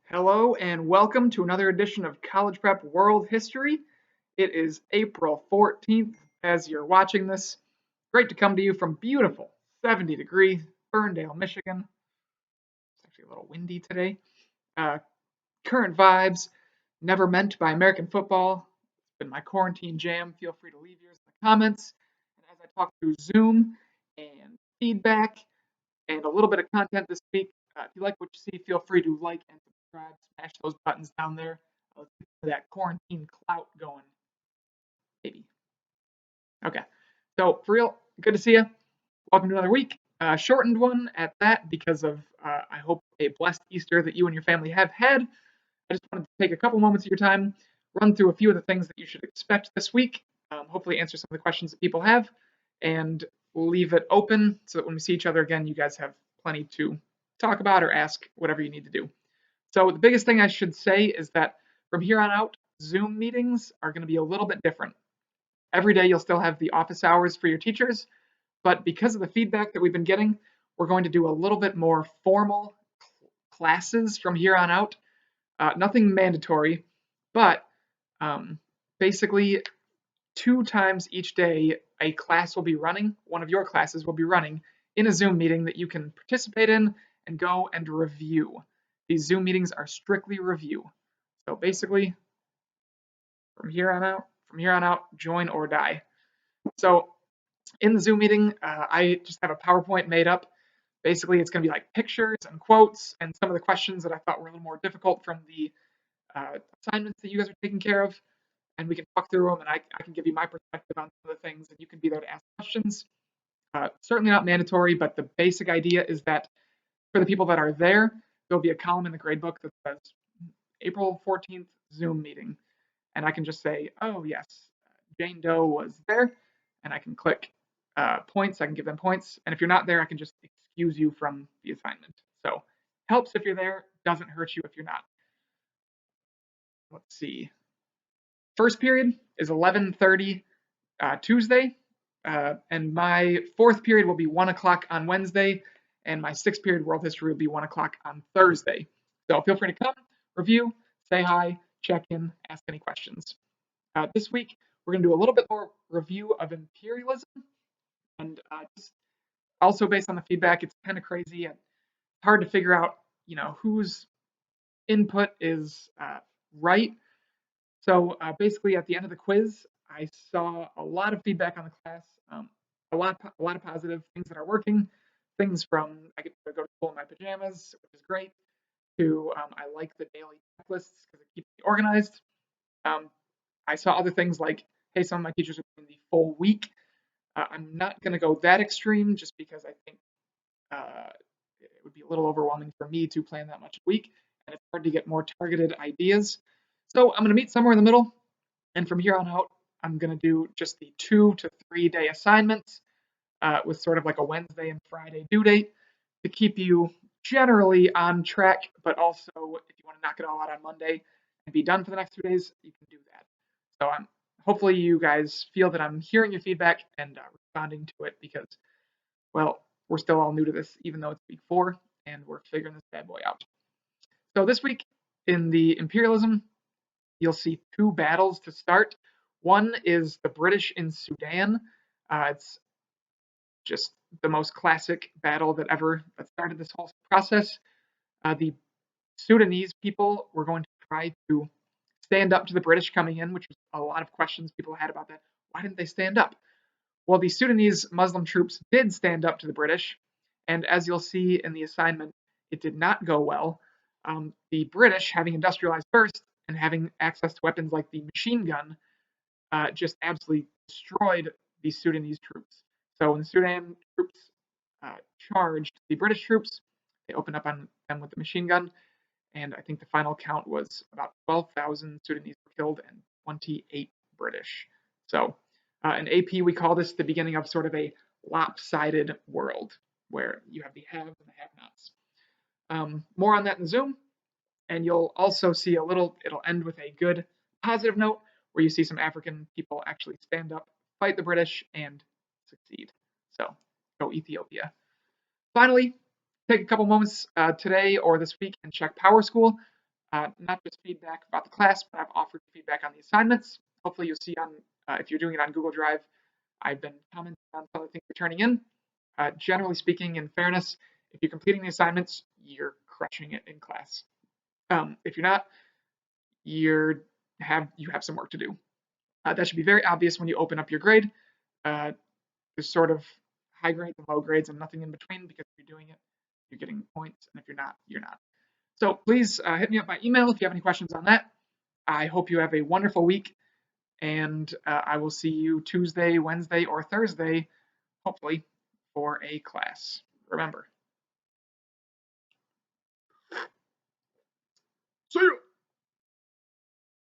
Hello and welcome to another edition of College Prep World History. It is April 14th as you're watching this. Great to come to you from beautiful 70-degree Ferndale, Michigan. It's actually a little windy today. Uh, Current vibes, never meant by American football. It's been my quarantine jam. Feel free to leave yours in the comments. And as I talk through Zoom and feedback and a little bit of content this week, if you like what you see, feel free to like and subscribe. Smash those buttons down there. Let's get that quarantine clout going, baby. Okay. So, for real, good to see you. Welcome to another week. Shortened one at that because of, I hope, a blessed Easter that you and your family have had. I just wanted to take a couple moments of your time, run through a few of the things that you should expect this week, hopefully answer some of the questions that people have, and leave it open so that when we see each other again, you guys have plenty to talk about or ask whatever you need to do. So the biggest thing I should say is that from here on out, Zoom meetings are going to be a little bit different. Every day you'll still have the office hours for your teachers, but because of the feedback that we've been getting, we're going to do a little bit more formal classes from here on out. Nothing mandatory, but basically 2 times each day a class will be running, one of your classes will be running in a Zoom meeting that you can participate in and go and review. These Zoom meetings are strictly review. So basically, from here on out, join or die. So in the Zoom meeting, I just have a PowerPoint made up. Basically, it's going to be like pictures and quotes and some of the questions that I thought were a little more difficult from the assignments that you guys are taking care of. And we can talk through them, and I can give you my perspective on some of the things, and you can be there to ask questions. Certainly not mandatory, but the basic idea is that for the people that are there, there'll be a column in the gradebook that says April 14th Zoom meeting. And I can just say, oh, yes, Jane Doe was there, and I can click points. I can give them points. And if you're not there, I can just excuse you from the assignment. So helps if you're there, doesn't hurt you if you're not. Let's see. First period is 11:30 Tuesday, and my fourth period will be 1 o'clock on Wednesday, and my sixth period world history will be 1 o'clock on Thursday. So feel free to come, review, say hi, check in, ask any questions. This week, we're going to do a little bit more review of imperialism, and just also based on the feedback, it's kind of crazy and hard to figure out, whose input is right. So basically, at the end of the quiz, I saw a lot of feedback on the class, a lot of positive things that are working, things from I get to go to school in my pajamas, which is great, to I like the daily checklists because it keeps me organized. Um, I saw other things like, hey, some of my teachers are doing the full week. I'm not going to go that extreme just because I think uh, it would be a little overwhelming for me to plan that much a week, and it's hard to get more targeted ideas. So I'm going to meet somewhere in the middle. And from here on out, I'm going to do just the 2 to 3 day assignments with sort of like a Wednesday and Friday due date to keep you generally on track. But also, if you want to knock it all out on Monday and be done for the next 2 days, you can do that. So hopefully you guys feel that I'm hearing your feedback and responding to it because, well, we're still all new to this, even though it's week 4 and we're figuring this bad boy out. So this week in the imperialism, you'll see 2 battles to start. One is the British in Sudan. It's just the most classic battle that started this whole process. The Sudanese people were going to try to stand up to the British coming in, which was a lot of questions people had about that. Why didn't they stand up? Well, the Sudanese Muslim troops did stand up to the British, and as you'll see in the assignment, it did not go well. The British, having industrialized first and having access to weapons like the machine gun, just absolutely destroyed the Sudanese troops. So when the Sudan troops charged the British troops, they opened up on them with the machine gun, and I think the final count was about 12,000 Sudanese were killed and 28 British. So in AP, we call this the beginning of sort of a lopsided world where you have the haves and the have-nots. More on that in Zoom, and you'll also see it'll end with a good positive note where you see some African people actually stand up, fight the British, and succeed. So go Ethiopia. Finally, take a couple moments today or this week and check PowerSchool. not just feedback about the class, but I've offered feedback on the assignments. Hopefully you'll see on, if you're doing it on Google Drive, I've been commenting on some of the things you're turning in. Generally speaking, in fairness, if you're completing the assignments, you're crushing it in class. If you're not, you have some work to do. That should be very obvious when you open up your grade. There's sort of high grades and low grades and nothing in between, because if you're doing it, you're getting points, and if you're not, you're not. So please hit me up by email if you have any questions on that. I hope you have a wonderful week, and I will see you Tuesday, Wednesday, or Thursday, hopefully, for a class. Remember. See you.